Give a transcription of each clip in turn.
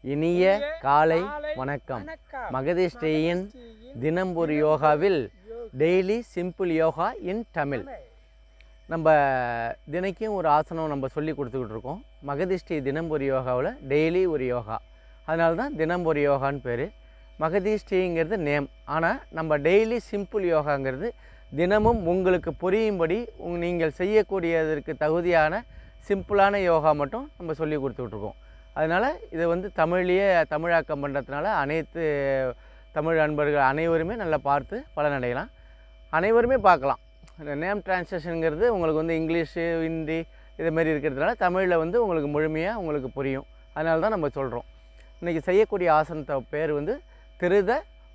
இனிய காலை வணக்கம். மகதீஷ்டியின் தினம் ஒரு யோகாவில் டெய்லி சிம்பிள் யோகா இன் தமிழ். நம்ம தினைக்கும் ஒரு ஆசனம் நம்ம சொல்லி கொடுத்துக்கிட்டு இருக்கோம். மகதீஷ்டி தினம் ஒரு யோகாவில் டெய்லி ஒரு யோகா, அதனால தான் தினம் ஒரு யோகான்னு பேர். மகதீஷ்டிங்கிறது நேம், ஆனால் நம்ம டெய்லி சிம்பிள் யோகாங்கிறது தினமும் உங்களுக்கு புரியும்படி நீங்கள் செய்யக்கூடியதற்கு தகுதியான சிம்பிளான யோகா மட்டும் நம்ம சொல்லி கொடுத்துட்ருக்கோம். அதனால் இதை தமிழ்லேயே தமிழாக்கம் பண்ணுறதுனால அனைத்து தமிழ் அன்பர்கள் அனைவருமே நல்லா பார்த்து பலனடையலாம், அனைவருமே பார்க்கலாம். நேம் டிரான்ஸ்லேஷனுங்கிறது உங்களுக்கு இங்கிலீஷு ஹிந்தி இதுமாரி இருக்கிறதுனால தமிழில் உங்களுக்கு முழுமையாக உங்களுக்கு புரியும். அதனால தான் நம்ம சொல்கிறோம். இன்றைக்கி செய்யக்கூடிய ஆசனத்தை பேர் திருத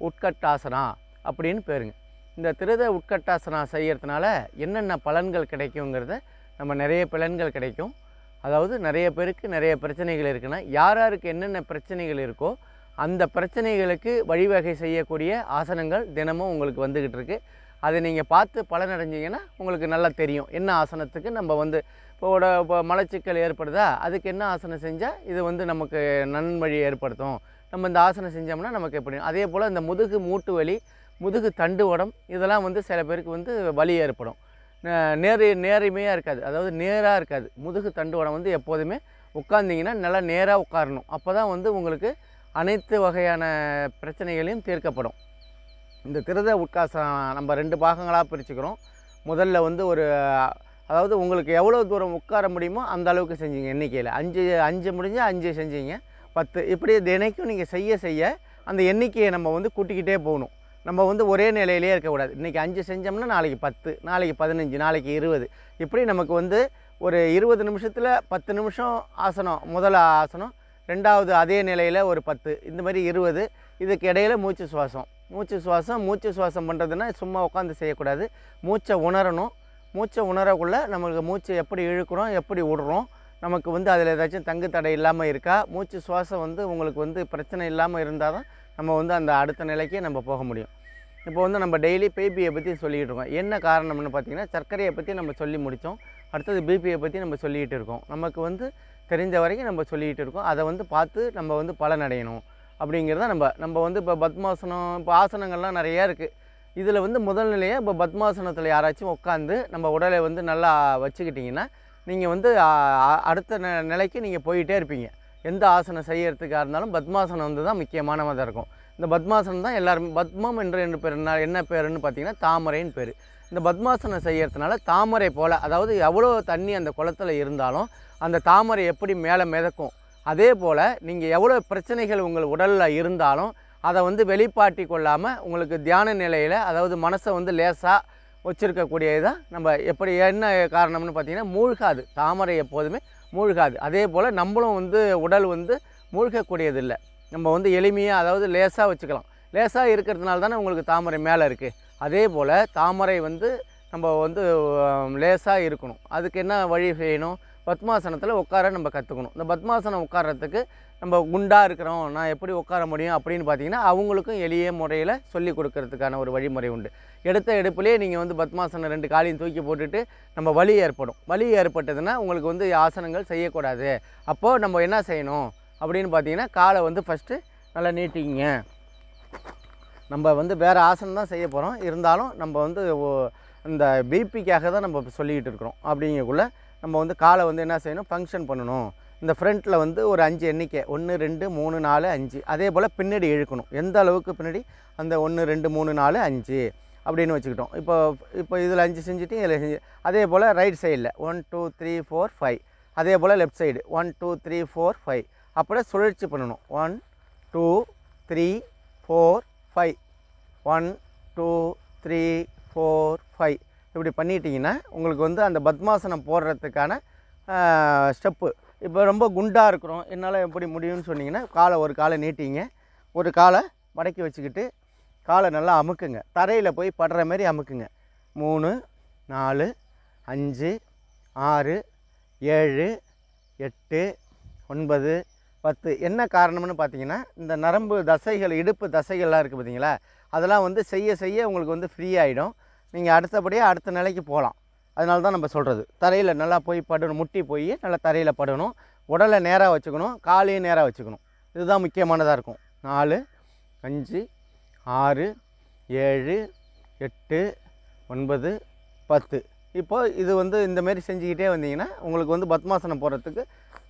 உட்கட்டாசனா அப்படின்னு பேருங்க. இந்த திருத உட்கட்டாசனா செய்கிறதுனால என்னென்ன பலன்கள் கிடைக்குங்கிறத நம்ம நிறைய பலன்கள் கிடைக்கும். அதாவது நிறைய பேருக்கு நிறைய பிரச்சனைகள் இருக்குன்னா, யாருக்கு என்னென்ன பிரச்சனைகள் இருக்கோ அந்த பிரச்சனைகளுக்கு வழிவகை செய்யக்கூடிய ஆசனங்கள் தினமும் உங்களுக்கு வந்துக்கிட்டு இருக்குது. அதை நீங்கள் பார்த்து பலனடைஞ்சிங்கன்னா உங்களுக்கு நல்லா தெரியும் என்ன ஆசனத்துக்கு நம்ம இப்போ மலச்சிக்கல் ஏற்படுதா, அதுக்கு என்ன ஆசனம் செஞ்சால் இது நமக்கு நன்வழி ஏற்படுத்தும், நம்ம இந்த ஆசனம் செஞ்சோம்னா நமக்கு எப்படி. அதே போல் இந்த முதுகு மூட்டு வலி, முதுகு தண்டு உடம் இதெல்லாம் சில பேருக்கு வலி ஏற்படும். நேர்மையாக இருக்காது, அதாவது நேராக இருக்காது. முதுகு தண்டு உடம் எப்போதுமே உட்கார்ந்திங்கன்னா நல்லா நேராக உட்காரணும். அப்போ தான் உங்களுக்கு அனைத்து வகையான பிரச்சனைகளையும் தீர்க்கப்படும். இந்த திருத உட்காசனம் நம்ம 2 பாகங்களாக பிரிச்சுக்கிறோம். முதல்ல அதாவது உங்களுக்கு எவ்வளோ தூரம் உட்கார முடியுமோ அந்த அளவுக்கு செஞ்சீங்க. எண்ணிக்கையில் 5 முடிஞ்சால் 5 செஞ்சீங்க, 10 இப்படி தினைக்கும் நீங்கள் செய்ய அந்த எண்ணிக்கையை நம்ம கூட்டிக்கிட்டே போகணும். நம்ம ஒரே நிலையிலே இருக்கக்கூடாது. இன்றைக்கி 5 செஞ்சோம்னா நாளைக்கு 10, நாளைக்கு 15, நாளைக்கு 20, இப்படி நமக்கு ஒரு 20 நிமிஷத்தில் 10 நிமிஷம் ஆசனம், முதல் ஆசனம், ரெண்டாவது அதே நிலையில் ஒரு 10, இந்த மாதிரி 20. இதுக்கு இடையில் மூச்சு சுவாசம் பண்ணுறதுன்னா சும்மா உட்காந்து செய்யக்கூடாது. மூச்சை உணரணும். மூச்சை உணரக்குள்ளே நம்மளுக்கு மூச்சை எப்படி இழுக்கிறோம், எப்படி விடுறோம், நமக்கு அதில் ஏதாச்சும் தங்கு தடை இல்லாமல் இருக்கா, மூச்சு சுவாசம் உங்களுக்கு பிரச்சனை இல்லாமல் இருந்தால் தான் நம்ம அந்த அடுத்த நிலைக்கே நம்ம போக முடியும். இப்போ நம்ம டெய்லி பிபியை பற்றி சொல்லிகிட்டு இருக்கோம். என்ன காரணம்னு பார்த்திங்கன்னா, சர்க்கரையை பற்றி நம்ம சொல்லி முடித்தோம். அடுத்தது பிபியை பற்றி நம்ம சொல்லிக்கிட்டு இருக்கோம். நமக்கு தெரிஞ்ச வரைக்கும் நம்ம சொல்லிக்கிட்டு இருக்கோம். அதை பார்த்து நம்ம பலனடையணும் அப்படிங்கிறத நம்ம இப்போ பத்மாசனம், இப்போ ஆசனங்கள்லாம் நிறையா இருக்குது. இதில் முதல் நிலையாக இப்போ பத்மாசனத்தில் யாராச்சும் உட்காந்து நம்ம உடலை நல்லா வச்சுக்கிட்டிங்கன்னா நீங்கள் அடுத்த நிலைக்கு நீங்கள் போயிட்டே இருப்பீங்க. எந்த ஆசனம் செய்யறதுக்காக இருந்தாலும் பத்மாசனம் தான் முக்கியமானதாக இருக்கும். இந்த பத்மாசனம் தான் எல்லாருமே பத்மம் என்று பேர். என்ன பேருன்னு பார்த்தீங்கன்னா தாமரைன்னு பேர். இந்த பத்மாசனம் செய்யறதுனால தாமரை போல், அதாவது எவ்வளோ தண்ணி அந்த குளத்தில் இருந்தாலும் அந்த தாமரை எப்படி மேலே மிதக்கும், அதே போல் நீங்கள் எவ்வளோ பிரச்சனைகள் உங்கள் உடலில் இருந்தாலும் அதை வெளிப்பாட்டி கொள்ளாமல் உங்களுக்கு தியான நிலையில், அதாவது மனசை லேசாக வச்சுருக்கக்கூடியதான். நம்ம எப்படி என்ன காரணம்னு பார்த்திங்கன்னா, மூழ்காது. தாமரை எப்போதுமே மூழ்காது. அதே போல் நம்மளும் உடல் மூழ்கக்கூடியதில்லை. நம்ம எளிமையாக, அதாவது லேசாக வச்சுக்கலாம். லேசாக இருக்கிறதுனால தானே உங்களுக்கு தாமரை மேலே இருக்குது. அதே போல் தாமரை நம்ம லேசாக இருக்கணும். அதுக்கு என்ன வழி செய்யணும்? பத்மாசனத்தில் உட்கார நம்ம கற்றுக்கணும். இந்த பத்மாசனம் உட்காரத்துக்கு நம்ம குண்டாக இருக்கிறோம், நான் எப்படி உட்கார முடியும் அப்படின்னு பார்த்தீங்கன்னா, அவங்களுக்கும் எளிய முறையில் சொல்லி கொடுக்கறதுக்கான ஒரு வழிமுறை உண்டு. எடுத்த எடுப்புலேயே நீங்கள் பத்மாசனம் 2 காலையும் தூக்கி போட்டுட்டு நம்ம வலி ஏற்படும். வலி ஏற்பட்டதுன்னா உங்களுக்கு ஆசனங்கள் செய்யக்கூடாது. அப்போது நம்ம என்ன செய்யணும் அப்படின்னு பார்த்தீங்கன்னா, காலை ஃபஸ்ட்டு நல்லா நீட்டிங்க. நம்ம வேறு ஆசனம் தான் செய்ய போகிறோம், இருந்தாலும் நம்ம இந்த பிபிக்காக தான் நம்ம சொல்லிக்கிட்டு இருக்கிறோம். அப்படிங்கக்குள்ளே நம்ம காலை என்ன செய்யணும், ஃபங்க்ஷன் பண்ணணும். இந்த ஃப்ரண்ட்டில் ஒரு 5 எண்ணிக்கை, 1 2 3 4 5. அதே போல் பின்னாடி இழுக்கணும். எந்த அளவுக்கு பின்னாடி, அந்த 1 2 3 4 5 அப்படின்னு வச்சுக்கிட்டோம். இப்போ இதில் 5 செஞ்சுட்டு இதில் செஞ்சு, அதே போல் ரைட் சைடில் 1 2 3 4 5, அதே போல் லெஃப்ட் சைடு 1 2 3 4 5. அப்படியே சுழற்சி பண்ணணும். 1 2 3 4 5, 1 2 3 4 5. இப்படி பண்ணிட்டீங்கன்னா உங்களுக்கு அந்த பத்மாசனம் போடுறதுக்கான ஸ்டெப்பு. இப்போ ரொம்ப குண்டாக இருக்கிறோம், என்னால் எப்படி முடியும்னு சொன்னிங்கன்னா, ஒரு காலை நீட்டிங்க, ஒரு காலை மடக்கி வச்சுக்கிட்டு காலை நல்லா அமுக்குங்க. தரையில் போய் படுற மாதிரி அமுக்குங்க. 3 4 5 6 7 8 9 10. என்ன காரணம்னு பார்த்தீங்கன்னா, இந்த நரம்பு தசைகள், இடுப்பு தசைகள்லாம் இருக்குது பார்த்தீங்களா, அதெல்லாம் செய்ய உங்களுக்கு ஃப்ரீ ஆகிடும். நீங்கள் அடுத்தபடியாக அடுத்த நிலைக்கு போகலாம். அதனால தான் நம்ம சொல்கிறது, தரையில் நல்லா போய் படணும். முட்டி போய் நல்லா தரையில் படணும். உடலை நேராக வச்சுக்கணும், காலையும் நேராக வச்சுக்கணும். இதுதான் முக்கியமானதாக இருக்கும். 4 5 6 7 8 9 10. இப்போ இது வந்து இந்தமாரி செஞ்சுக்கிட்டே வந்தீங்கன்னா உங்களுக்கு வந்து பத்மாசனம் போடுறதுக்கு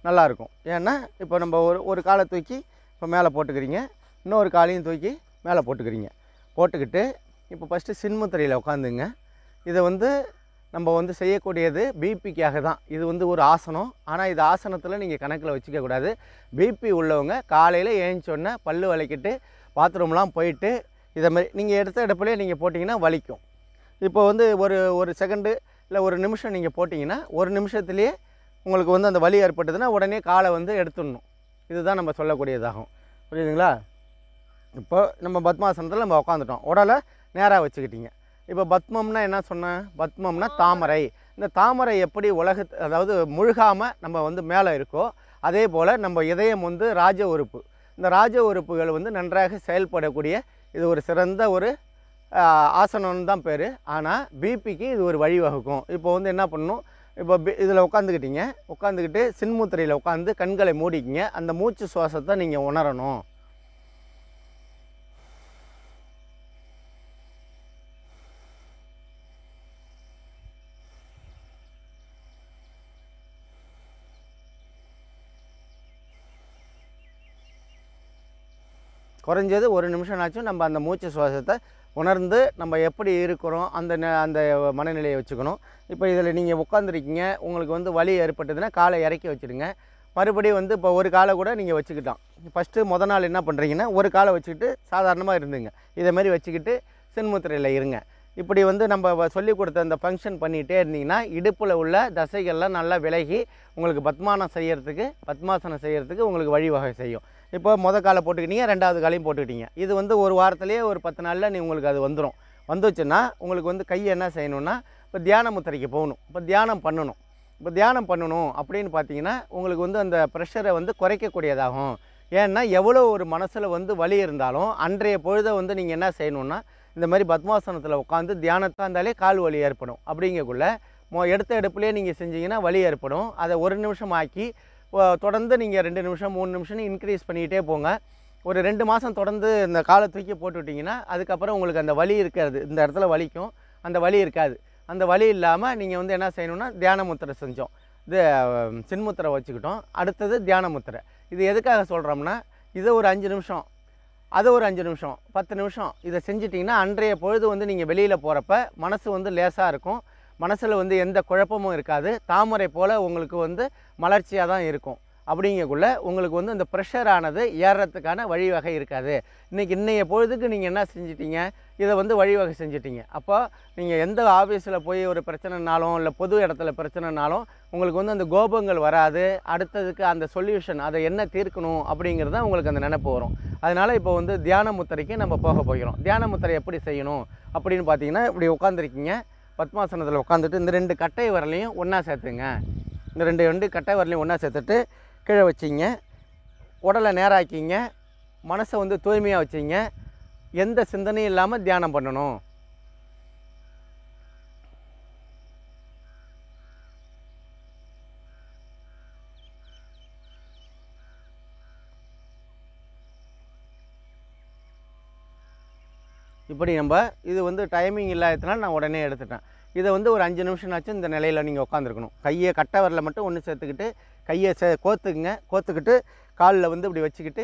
நல்லாயிருக்கும். ஏன்னா இப்போ நம்ம ஒரு காலை தூக்கி இப்போ மேலே போட்டுக்கிறீங்க, இன்னொரு காலையும் தூக்கி மேலே போட்டுக்கிறீங்க. போட்டுக்கிட்டு இப்போ ஃபஸ்ட்டு சின்முத்திரையில் உட்காந்துங்க. இதை வந்து நம்ம வந்து செய்யக்கூடியது பிபிக்காக தான். இது வந்து ஒரு ஆசனம். ஆனால் இது ஆசனத்தில் நீங்கள் கணக்கில் வச்சுக்கக்கூடாது. பிபி உள்ளவங்க காலையில் ஏழுந்தோடனே பல் விளக்கிட்டு பாத்ரூம்லாம் போயிட்டு இதைமாரி நீங்கள் எடுத்த இடப்புலேயே நீங்கள் போட்டிங்கன்னா வலிக்கும். இப்போ வந்து ஒரு செகண்டு இல்லை ஒரு நிமிஷம் நீங்கள் போட்டிங்கன்னா ஒரு நிமிஷத்துலேயே உங்களுக்கு வந்து அந்த வலி ஏற்பட்டதுன்னா உடனே காலை வந்து எடுத்துடணும். இதுதான் நம்ம சொல்லக்கூடியதாகும். புரியுதுங்களா? இப்போ நம்ம பத்மாசனத்தில் நம்ம உட்காந்துட்டோம். உடலை நேராக வச்சுக்கிட்டீங்க. இப்போ பத்மம்னா என்ன சொன்னேன்? பத்மம்னா தாமரை. இந்த தாமரை எப்படி அதாவது முழுகாமல் நம்ம வந்து மேலே இருக்கோ அதே போல் நம்ம இதயம் வந்து ராஜ உறுப்பு. இந்த ராஜ உறுப்புகள் வந்து நன்றாக செயல்படக்கூடிய இது ஒரு சிறந்த ஒரு ஆசனம்னு தான் பேர். ஆனால் பிபிக்கு இது ஒரு வழிவகுக்கும். இப்போ வந்து என்ன பண்ணணும்? இப்போ இதில் உட்காந்துக்கிட்டீங்க. உட்காந்துக்கிட்டு சின்முத்திரையில் உட்காந்து கண்களை மூடிக்கிங்க. அந்த மூச்சு சுவாசத்தை நீங்கள் உணரணும். குறைஞ்சது ஒரு நிமிஷம்னாச்சும் நம்ம அந்த மூச்சு சுவாசத்தை உணர்ந்து நம்ம எப்படி இருக்கிறோம் அந்த மனநிலையை வச்சுக்கணும். இப்போ இதில் நீங்கள் உட்காந்துருக்கீங்க, உங்களுக்கு வந்து வலி ஏற்பட்டதுன்னா காலை இறக்கி வச்சுடுங்க. மறுபடியும் வந்து இப்போ ஒரு காலை கூட நீங்கள் வச்சுக்கிட்டோம். ஃபஸ்ட்டு நாள் என்ன பண்ணுறீங்கன்னா ஒரு காலை வச்சுக்கிட்டு சாதாரணமாக இருந்துங்க. இதேமாரி வச்சுக்கிட்டு சின்முத்திரையில் இருங்க. இப்படி வந்து நம்ம சொல்லிக் கொடுத்த அந்த ஃபங்க்ஷன் பண்ணிகிட்டே இருந்தீங்கன்னா இடுப்பில் உள்ள தசைகள்லாம் நல்லா விலகி உங்களுக்கு பத்மாசனம் செய்கிறதுக்கு உங்களுக்கு வழிவகை செய்யும். இப்போ காலை போட்டுக்கிட்டீங்க, 2வது காலையும் போட்டுக்கிட்டீங்க. இது வந்து ஒரு வாரத்திலேயே ஒரு 10 நாளில் உங்களுக்கு அது வந்துடும். வந்துச்சுன்னா உங்களுக்கு வந்து கையை என்ன செய்யணுன்னா இப்போ தியான முத்திரைக்கு போகணும். இப்போ தியானம் பண்ணணும் அப்படின்னு பார்த்தீங்கன்னா உங்களுக்கு வந்து அந்த ப்ரெஷரை வந்து குறைக்கக்கூடியதாகும். ஏன்னா எவ்வளோ ஒரு மனசில் வந்து வலி இருந்தாலும் அன்றைய பொழுதை வந்து நீங்கள் என்ன செய்யணுன்னா இந்த மாதிரி பத்மாசனத்தில் உட்காந்து தியானத்தான் இருந்தாலே கால் வலி ஏற்படும். அப்படிங்கக்குள்ள எடுத்த எடுப்புலேயே நீங்கள் செஞ்சீங்கன்னா வலி ஏற்படும். அதை 1 நிமிஷம் ஆக்கி தொடர்ந்து நீங்கள் 2 நிமிஷம் 3 நிமிஷம்னு இன்க்ரீஸ் பண்ணிக்கிட்டே போங்க. ஒரு 2 மாதம் தொடர்ந்து இந்த காலை தூக்கி போட்டுவிட்டிங்கன்னா அதுக்கப்புறம் உங்களுக்கு அந்த வலி இருக்காது. இந்த இடத்துல வலிக்கும், அந்த வலி இருக்காது. அந்த வலி இல்லாமல் நீங்கள் வந்து என்ன செய்யணுன்னா தியான முத்திரை செஞ்சோம், இது சின்முத்திரை வச்சுக்கிட்டோம். அடுத்தது தியான முத்திரை. இது எதுக்காக சொல்கிறோம்னா இதை ஒரு 5 நிமிஷம், அதை ஒரு 5 நிமிஷம், 10 நிமிஷம் இதை செஞ்சிட்டிங்கன்னா அன்றைய பொழுது வந்து நீங்கள் வெளியில் போகிறப்ப மனசு வந்து லேசாக இருக்கும். மனசில் வந்து எந்த குழப்பமும் இருக்காது. தாமரை போல் உங்களுக்கு வந்து மலர்ச்சியாக தான் இருக்கும். அப்படிங்கக்குள்ள உங்களுக்கு வந்து அந்த ப்ரெஷரானது ஏறுறதுக்கான வழிவகை இருக்காது. இன்றைய பொழுதுக்கு நீங்கள் என்ன செஞ்சிட்டீங்க? இதை வந்து வழிவகை செஞ்சிட்டீங்க. அப்போ நீங்கள் எந்த ஆஃபீஸில் போய் ஒரு பிரச்சனைனாலும் இல்லை பொது இடத்துல பிரச்சனைனாலும் உங்களுக்கு வந்து அந்த கோபங்கள் வராது. அடுத்ததுக்கு அந்த சொல்யூஷன், அதை என்ன தீர்க்கணும் அப்படிங்கிறது தான் உங்களுக்கு அந்த நினைப்பு வரும். அதனால் இப்போ வந்து தியான முத்திரைக்கு நம்ம போக போகிறோம். தியான முத்திரை எப்படி செய்யணும் அப்படின்னு பார்த்தீங்கன்னா இப்படி உட்காந்துருக்கீங்க. பத்மாசனத்தில் உட்காந்துட்டு இந்த 2 கட்டை விரலையும் ஒன்றா சேர்த்துங்க. இந்த 2 கட்டை விரலையும் ஒன்றா சேர்த்துட்டு கீழே வச்சிங்க. உடலை நேராக்கிங்க. மனசை வந்து தூய்மையாக வச்சிங்க. எந்த சிந்தனையும் இல்லாமல் தியானம் பண்ணணும். இப்படி நம்ம இது வந்து டைமிங் இல்லாததுனால நான் உடனே எடுத்துட்டேன். இதை வந்து ஒரு 5 நிமிஷம்னாச்சும் இந்த நிலையில் நீங்கள் உட்காந்துருக்கணும். கையை கட்டை விரலை மட்டும் ஒன்று சேர்த்துக்கிட்டு கையை கோத்துக்குங்க. கோத்துக்கிட்டு காலில் வந்து இப்படி வச்சுக்கிட்டு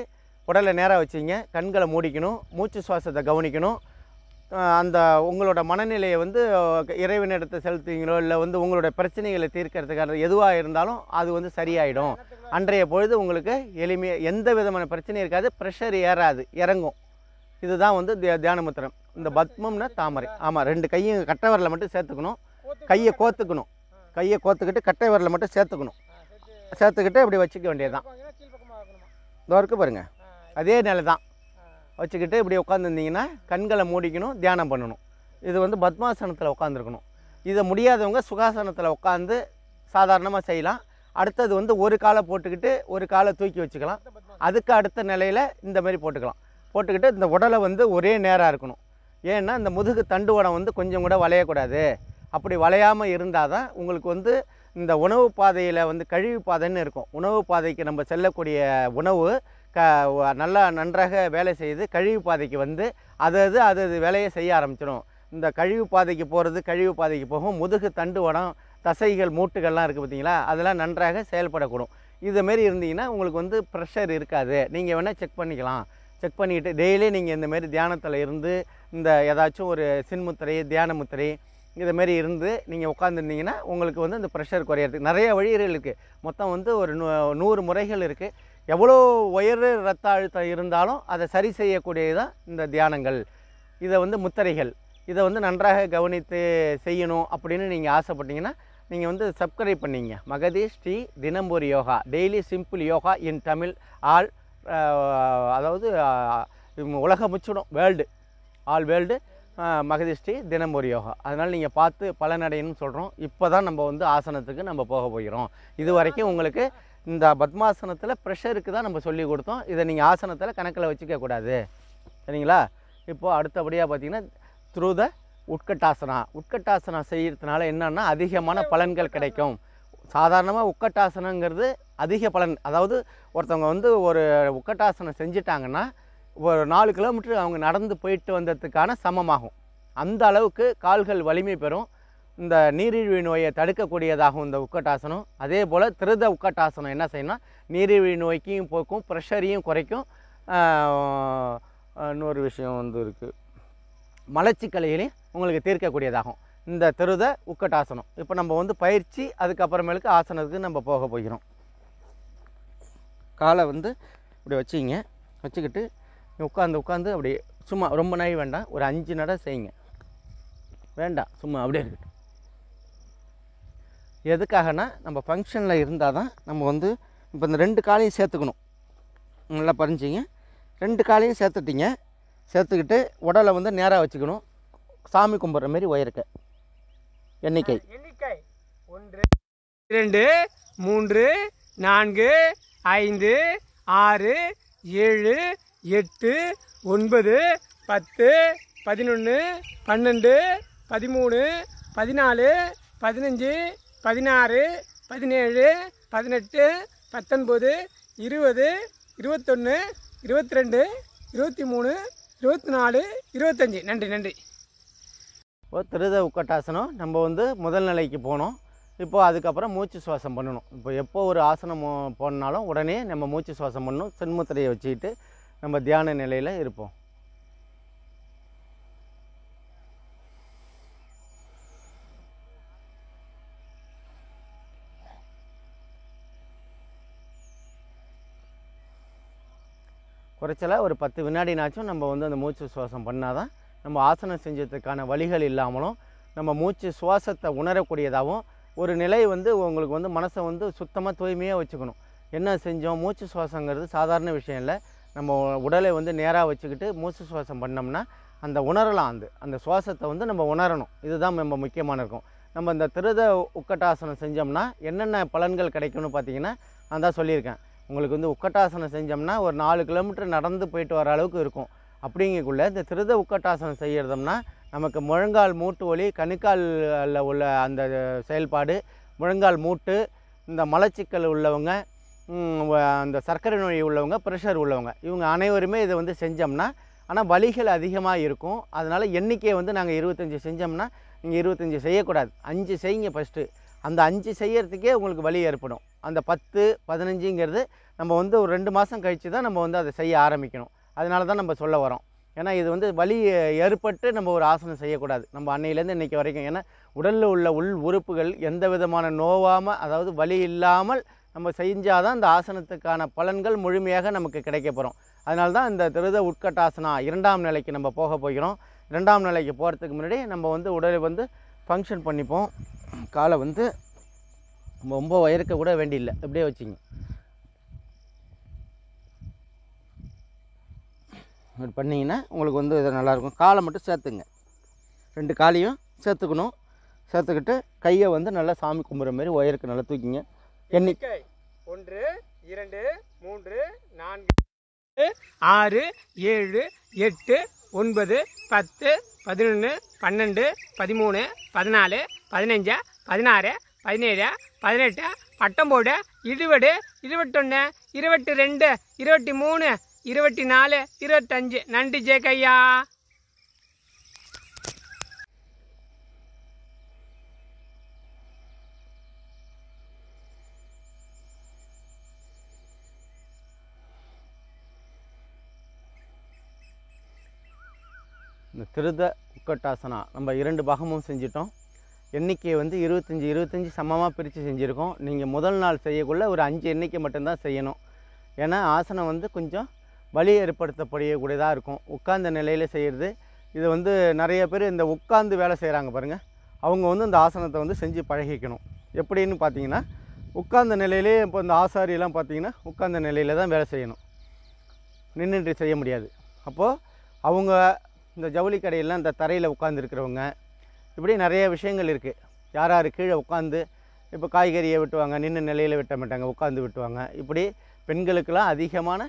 உடலை நேராக வச்சிங்க. கண்களை மூடிக்கணும். மூச்சு சுவாசத்தை கவனிக்கணும். அந்த உங்களோட மனநிலையை வந்து இறைவனிடத்தை செலுத்துவீங்களோ இல்லை வந்து உங்களோட பிரச்சனைகளை தீர்க்கறதுக்கான எதுவாக இருந்தாலும் அது வந்து சரியாயிடும். அன்றைய பொழுது உங்களுக்கு எளிமையாக எந்த விதமான பிரச்சனையும் இருக்காது. ப்ரெஷர் ஏறாது, இறங்கும். இதுதான் வந்து தியான முத்திரம். இந்த பத்மம்னா தாமரை. ஆமாம், 2 கையும் கட்டை விரலை மட்டும் சேர்த்துக்கணும். கையை கோத்துக்கணும். கையை கோத்துக்கிட்டு கட்டை விரலை மட்டும் சேர்த்துக்கணும். சேர்த்துக்கிட்டு இப்படி வச்சுக்க வேண்டியது தான். இதோருக்கு பாருங்கள், அதே நிலை தான். வச்சுக்கிட்டு இப்படி உட்காந்துருந்தீங்கன்னா கண்களை மூடிக்கணும், தியானம் பண்ணணும். இது வந்து பத்மாசனத்தில் உட்காந்துருக்கணும். இதை முடியாதவங்க சுகாசனத்தில் உட்காந்து சாதாரணமாக செய்யலாம். அடுத்தது வந்து ஒரு காலை போட்டுக்கிட்டு ஒரு காலை தூக்கி வச்சுக்கலாம். அதுக்கு அடுத்த நிலையில் இந்த மாதிரி போட்டுக்கிட்டு இந்த உடலை வந்து ஒரே நேராக இருக்கணும். ஏன்னா இந்த முதுகு தண்டுவடம் வந்து கொஞ்சம் கூட வளையக்கூடாது. அப்படி வளையாமல் இருந்தால் தான் உங்களுக்கு வந்து இந்த உணவு பாதையில் வந்து கழிவு பாதைன்னு இருக்கும். உணவு பாதைக்கு நம்ம செல்லக்கூடிய உணவு நல்லா நன்றாக வேலை செய்து கழிவு பாதைக்கு வந்து அது வேலையை செய்ய ஆரம்பிச்சிடும். இந்த கழிவு பாதைக்கு போகிறது, கழிவு பாதைக்கு போகும், முதுகு தண்டு வடம் தசைகள் மூட்டுகள்லாம் இருக்குது பார்த்தீங்களா, அதெல்லாம் நன்றாக செயல்படக்கூடும். இதுமாரி இருந்தீங்கன்னா உங்களுக்கு வந்து ப்ரெஷர் இருக்காது. நீங்கள் வேணால் செக் பண்ணிக்கலாம். செக் பண்ணிவிட்டு டெய்லி நீங்கள் இந்தமாரி தியானத்தில் இருந்து இந்த ஏதாச்சும் ஒரு சின்முத்திரை, தியான முத்திரை இதுமாரி இருந்து நீங்கள் உட்காந்துருந்தீங்கன்னா உங்களுக்கு வந்து இந்த ப்ரெஷர் குறையிறதுக்கு நிறைய வழிகள் இருக்குது. மொத்தம் வந்து ஒரு 100 முறைகள் இருக்குது. எவ்வளோ உயர் ரத்த அழுத்தம் இருந்தாலும் அதை சரி செய்யக்கூடியதான் இந்த தியானங்கள். இதை வந்து முத்திரைகள், இதை வந்து நன்றாக கவனித்து செய்யணும் அப்படின்னு நீங்கள் ஆசைப்பட்டீங்கன்னா நீங்கள் வந்து சப்ஸ்கிரைப் பண்ணிங்க. மகதீஷ் ஸ்ரீ தினம்பொரு யோகா, டெய்லி சிம்பிள் யோகா இன் தமிழ் ஆல், அதாவது உலகம் முச்சிடும், ஆல் வேர்ல்டு மகதீஷ் ஸ்ரீ தினம்பொரு யோகா. அதனால் நீங்கள் பார்த்து பலனடையணும்னு சொல்கிறோம். இப்போ தான் நம்ம வந்து ஆசனத்துக்கு நம்ம போக போகிறோம். இது வரைக்கும் உங்களுக்கு இந்த பத்மாசனத்தில் ப்ரெஷருக்கு தான் நம்ம சொல்லி கொடுத்தோம். இதை நீங்கள் ஆசனத்தில் கணக்கில் வச்சுக்கக்கூடாது, சரிங்களா? இப்போது அடுத்தபடியாக பார்த்திங்கன்னா த்ரூ த உட்கட்டாசனா செய்கிறதுனால என்னன்னா அதிகமான பலன்கள் கிடைக்கும். சாதாரணமாக உட்கட்டாசனங்கிறது அதிக பலன். அதாவது ஒருத்தவங்க வந்து ஒரு உட்கட்டாசனம் செஞ்சிட்டாங்கன்னா ஒரு 4 கிலோமீட்டர் அவங்க நடந்து போயிட்டு வந்ததுக்கான சமமாகும். அந்த அளவுக்கு கால்கள் வலிமை பெறும். இந்த நீரிழிவு நோயை தடுக்கக்கூடியதாகும் இந்த உட்கட்டாசனம். அதே போல் திருத உட்கட்டாசனம் என்ன செய்யணும்னா நீரிழிவு நோய்க்கையும் போக்கும், ப்ரெஷரையும் குறைக்கும். இன்னொரு விஷயம் வந்து இருக்குது, மலச்சிக்கலைகளையும் உங்களுக்கு தீர்க்கக்கூடியதாகும் இந்த திருத உட்கட்டாசனம். இப்போ நம்ம வந்து பயிற்சி அதுக்கப்புறமேலுக்கு ஆசனத்துக்கு நம்ம போக போகிறோம். காலை வந்து இப்படி வச்சுக்கிங்க, வச்சுக்கிட்டு உட்காந்து அப்படி சும்மா ரொம்ப நாய் வேண்டாம், ஒரு 5 நட செய்யுங்க. வேண்டாம், சும்மா அப்படியே இருக்கட்டும். எதுக்காகனா நம்ம ஃபங்க்ஷனில் இருந்தால் தான் நம்ம வந்து இப்போ இந்த 2 காலையும் சேர்த்துக்கணும். நல்லா பறிஞ்சிங்க, 2 காலையும் சேர்த்துக்கிட்டு உடலை வந்து நேராக வச்சுக்கணும். சாமி கும்பிட்ற மாரி உயர்க்க எண்ணிக்கை 1 2 3 4 5 6 7 8 9 10 11 12 13 14 15 16 17 18 19 20 21 22 23 24 25. நன்றி. இப்போ திருத உட்கட்டாசனம் நம்ம வந்து முதல் நிலைக்கு போனோம். இப்போது அதுக்கப்புறம் மூச்சு சுவாசம் பண்ணணும். இப்போ எப்போ ஒரு ஆசனம் போனாலும் உடனே நம்ம மூச்சு சுவாசம் பண்ணணும். சின்முத்திரையை வச்சுக்கிட்டு நம்ம தியான நிலையில் இருப்போம். குறைச்சலாக ஒரு 10 வினாடினாச்சும் நம்ம வந்து அந்த மூச்சு சுவாசம் பண்ணால் தான் நம்ம ஆசனம் செஞ்சதுக்கான வழிகள் இல்லாமலும் நம்ம மூச்சு சுவாசத்தை உணரக்கூடியதாகவும் ஒரு நிலை வந்து உங்களுக்கு வந்து மனசை வந்து சுத்தமாக தூய்மையாக வச்சுக்கணும். என்ன செஞ்சோம், மூச்சு சுவாசங்கிறது சாதாரண விஷயம் இல்லை. நம்ம உடலை வந்து நேராக வச்சுக்கிட்டு மூச்சு சுவாசம் பண்ணோம்னா அந்த உணரலாம், அந்த சுவாசத்தை வந்து நம்ம உணரணும். இதுதான் ரொம்ப முக்கியமான இருக்கும். நம்ம இந்த திருத உட்கட்டாசனம் செஞ்சோம்னா என்னென்ன பலன்கள் கிடைக்கும்னு பார்த்தீங்கன்னா நான் தான் சொல்லியிருக்கேன். உங்களுக்கு வந்து உட்கட்டாசனம் செஞ்சோம்னா ஒரு 4 கிலோமீட்டர் நடந்து போயிட்டு வர அளவுக்கு இருக்கும். அப்படிங்கக்குள்ளே இந்த திருத உட்கட்டாசனம் செய்கிறதோம்னா நமக்கு முழங்கால் மூட்டு வலி, கணுக்காலில் உள்ள அந்த செயல்பாடு, முழங்கால் மூட்டு, இந்த மலச்சிக்கல் உள்ளவங்க, அந்த சர்க்கரை நோய் உள்ளவங்க, ப்ரெஷர் உள்ளவங்க, இவங்க அனைவருமே இதை வந்து செஞ்சோம்னா ஆனால் வலிகள் அதிகமாக இருக்கும். அதனால் எண்ணிக்கையை வந்து நாங்கள் 25 செஞ்சோம்னா நீங்கள் 25 செய்யக்கூடாது, 5 செய்யுங்க ஃபஸ்ட்டு. அந்த 5 செய்யறதுக்கே உங்களுக்கு வலி ஏற்படும். அந்த 10 15ங்கிறது நம்ம வந்து ஒரு 2 மாதம் கழித்து தான் நம்ம வந்து அதை செய்ய ஆரம்பிக்கணும். அதனால தான் நம்ம சொல்ல வரோம். ஏன்னா இது வந்து வலி ஏற்பட்டு நம்ம ஒரு ஆசனம் செய்யக்கூடாது நம்ம அன்னையிலேருந்து இன்றைக்கி வரைக்கும். ஏன்னா உடலில் உள்ள உள் உறுப்புகள் எந்த விதமான நோவாமல், அதாவது வலி இல்லாமல் நம்ம செஞ்சால் தான் இந்த ஆசனத்துக்கான பலன்கள் முழுமையாக நமக்கு கிடைக்க போகிறோம். அதனால தான் இந்த திருத உட்கட்டாசனா 2ஆம் நிலைக்கு நம்ம போக போகிறோம். 2ஆம் நிலைக்கு போகிறதுக்கு முன்னாடி நம்ம வந்து உடலை வந்து ஃபங்க்ஷன் பண்ணிப்போம். காலை வந்து ரொம்ப உயர்க்க கூட வேண்டியில்லை, இப்படியே வச்சுங்க. இப்படி பண்ணிங்கன்னா உங்களுக்கு வந்து இது நல்லாயிருக்கும். காலை மட்டும் சேர்த்துங்க, 2 காலையும் சேர்த்துக்கணும். சேர்த்துக்கிட்டு கையை வந்து நல்லா சாமி கும்பிட்ற மாதிரி உயருக்கு நல்லா தூக்கிங்க. எண்ணிக்கை 1 2 3 4 6 7 8 9 10 11 12 13 14 15 16 17 18 19 20 21 22 23 24 25. நன்றி ஜேக்கையா. இந்த திருத உக்கட்டாசனா நம்ம 2 பாகமும் செஞ்சிட்டோம். எண்ணிக்கை வந்து 25 சமமாக பிரித்து செஞ்சுருக்கோம். நீங்கள் முதல் நாள் செய்யக்குள்ள ஒரு 5 எண்ணிக்கை மட்டும்தான் செய்யணும். ஏன்னா ஆசனம் வந்து கொஞ்சம் வலி ஏற்படுத்தப்படக்கூடியதாக இருக்கும். உட்கார்ந்த நிலையில் செய்கிறது. இது வந்து நிறைய பேர் இந்த உட்கார்ந்து வேலை செய்கிறாங்க பாருங்கள், அவங்க வந்து இந்த ஆசனத்தை வந்து செஞ்சு பழகிக்கணும். எப்படின்னு பார்த்தீங்கன்னா, உட்கார்ந்த நிலையிலே இப்போ இந்த ஆசாரியெல்லாம் பார்த்தீங்கன்னா உட்கார்ந்த நிலையில் தான் வேலை செய்யணும், நின்றுட்டு செய்ய முடியாது. அப்போது அவங்க இந்த ஜவுளி கடையெல்லாம் இந்த தரையில் உட்காந்துருக்கிறவங்க, இப்படி நிறைய விஷயங்கள் இருக்குது. யார் யார் கீழே உட்காந்து இப்போ காய்கறியை வெட்டுவாங்க, நின்று நிலையில் வெட்ட மாட்டாங்க, உட்காந்து வெட்டுவாங்க. இப்படி பெண்களுக்கெல்லாம் அதிகமான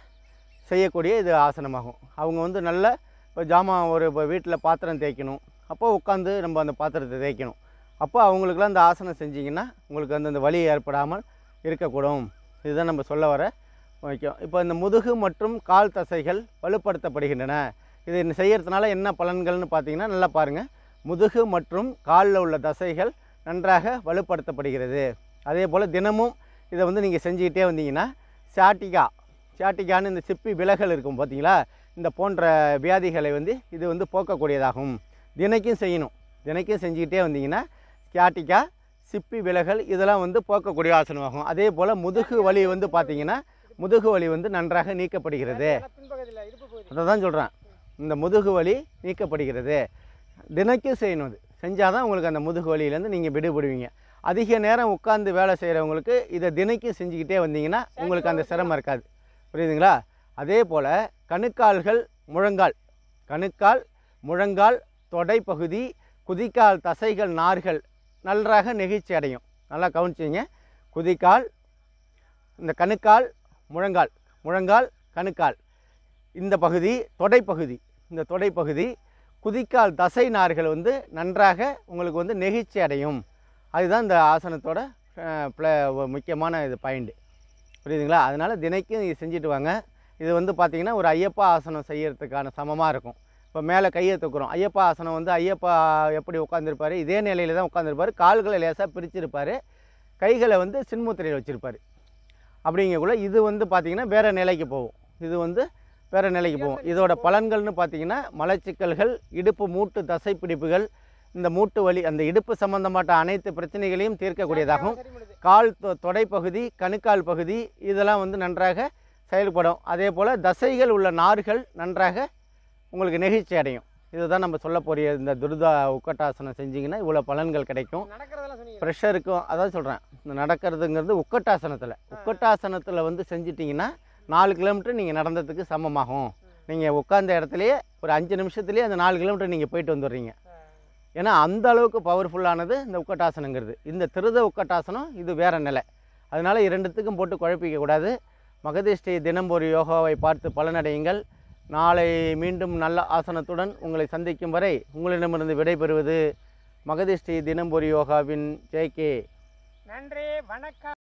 செய்யக்கூடிய இது ஆசனமாகும். அவங்க வந்து நல்ல இப்போ ஜாமான் இப்போ வீட்டில் பாத்திரம் தேய்க்கணும், அப்போது உட்காந்து நம்ம அந்த பாத்திரத்தை தேய்க்கணும். அப்போ அவங்களுக்குலாம் இந்த ஆசனம் செஞ்சிங்கன்னா உங்களுக்கு வந்து அந்த வலி ஏற்படாமல் இருக்கக்கூடும். இதுதான் நம்ம சொல்ல வர வைக்கும். இப்போ இந்த முதுகு மற்றும் கால் தசைகள் வலுப்படுத்தப்படுகின்றன. இது செய்கிறதுனால என்ன பலன்கள்னு பார்த்தீங்கன்னா, நல்லா பாருங்கள். முதுகு மற்றும் காலில் உள்ள தசைகள் நன்றாக வலுப்படுத்தப்படுகிறது. அதே போல் தினமும் இதை வந்து நீங்கள் செஞ்சுக்கிட்டே வந்தீங்கன்னா சாட்டிகான்னு இந்த சிப்பி விலகல் இருக்கும் பார்த்தீங்களா, இந்த போன்ற வியாதிகளை வந்து இது வந்து போக்கக்கூடியதாகும். தினைக்கும் செய்யணும். தினைக்கும் செஞ்சுக்கிட்டே வந்தீங்கன்னா சாட்டிகா, சிப்பி விலகல் இதெல்லாம் வந்து போக்கக்கூடிய ஆசனமாகும். அதே போல் முதுகு வலி வந்து பார்த்தீங்கன்னா, முதுகு வலி வந்து நன்றாக நீக்கப்படுகிறது. அதை தான் சொல்கிறேன், இந்த முதுகு வலி நீக்கப்படுகிறது. தினைக்கும் செய்யணும். அது செஞ்சால் தான் உங்களுக்கு அந்த முதுகு வலியிலேருந்து நீங்கள் விடுபடுவீங்க. அதிக நேரம் உட்காந்து வேலை செய்கிறவங்களுக்கு இதை தினைக்கும் செஞ்சுக்கிட்டே வந்தீங்கன்னா உங்களுக்கு அந்த சிரமம் இருக்காது. புரியுதுங்களா? அதே போல் கணுக்கால்கள், கணுக்கால், முழங்கால், தொடைப்பகுதி, குதிக்கால் தசைகள், நார்கள் நன்றாக நெகிழ்ச்சி அடையும். நல்லா கவனிச்சிங்க. குதிக்கால், இந்த கணுக்கால், முழங்கால், கணுக்கால், இந்த பகுதி தொடைப்பகுதி, இந்த தொடைப்பகுதி, குதிக்கால் தசை நார்கள் வந்து நன்றாக உங்களுக்கு வந்து நெகிழ்ச்சி அடையும். அதுதான் இந்த ஆசனத்தோட முக்கியமான இது பாயிண்ட். புரியுதுங்களா? அதனால் தினைக்கும் இது செஞ்சுட்டு வாங்க. இது வந்து பார்த்திங்கன்னா ஒரு ஐயப்பா ஆசனம் செய்கிறதுக்கான சமமாக இருக்கும். இப்போ மேலே கையை தூக்குறோம். ஐயப்பா ஆசனம் வந்து ஐயப்பா எப்படி உட்காந்துருப்பார், இதே நிலையில் தான் உட்காந்துருப்பார். கால்களை லேசாக பிரிச்சிருப்பார், கைகளை வந்து சின்முத்திரையில் வச்சுருப்பார். அப்படிங்கக்குள்ள இது வந்து பார்த்திங்கன்னா வேறு நிலைக்கு போகும். இது வந்து வேறு நிலைக்கு போகும். இதோட பலன்கள்னு பார்த்திங்கன்னா மலச்சிக்கல்கள், இடுப்பு மூட்டு தசை பிடிப்புகள், இந்த மூட்டு வலி, அந்த இடுப்பு சம்பந்தப்பட்ட அனைத்து பிரச்சனைகளையும் தீர்க்கக்கூடியதாகும். கால் தொடைப்பகுதி, கணுக்கால் பகுதி இதெல்லாம் வந்து நன்றாக செயல்படும். அதே போல் தசைகள் உள்ள நார்கள் நன்றாக உங்களுக்கு நெகிழ்ச்சி அடையும். இதுதான் நம்ம சொல்ல போகிற இந்த துர்தா உக்கட்டாசனம் செஞ்சிங்கன்னா இவ்வளோ பலன்கள் கிடைக்கும். ப்ரெஷருக்கும் அதான் சொல்கிறேன், இந்த நடக்கிறதுங்கிறது உக்கட்டாசனத்தில் வந்து செஞ்சிட்டிங்கன்னா 4 கிலோமீட்டர் நீங்கள் நடந்ததுக்கு சமமாகும். நீங்கள் உட்கார்ந்த இடத்துலையே ஒரு 5 நிமிஷத்துலேயே அந்த 4 கிலோமீட்டர் நீங்கள் போயிட்டு வந்துடுறீங்க. ஏன்னா அந்த அளவுக்கு பவர்ஃபுல்லானது இந்த உக்கட்டாசனங்கிறது. இந்த திருத உக்கட்டாசனம் இது வேறு நிலை. அதனால் 2த்துக்கும் போட்டு குழப்பிக்கக்கூடாது. மகதிஷ்டி தினம் ஒரு யோகாவை பார்த்து பலனடையுங்கள். நாளை மீண்டும் நல்ல ஆசனத்துடன் உங்களை சந்திக்கும் வரை உங்களிடமிருந்து விடைபெறுவது மகதிஷ்டி தினம் ஒரு யோகாவின் ஜே.கே. நன்றி, வணக்கம்.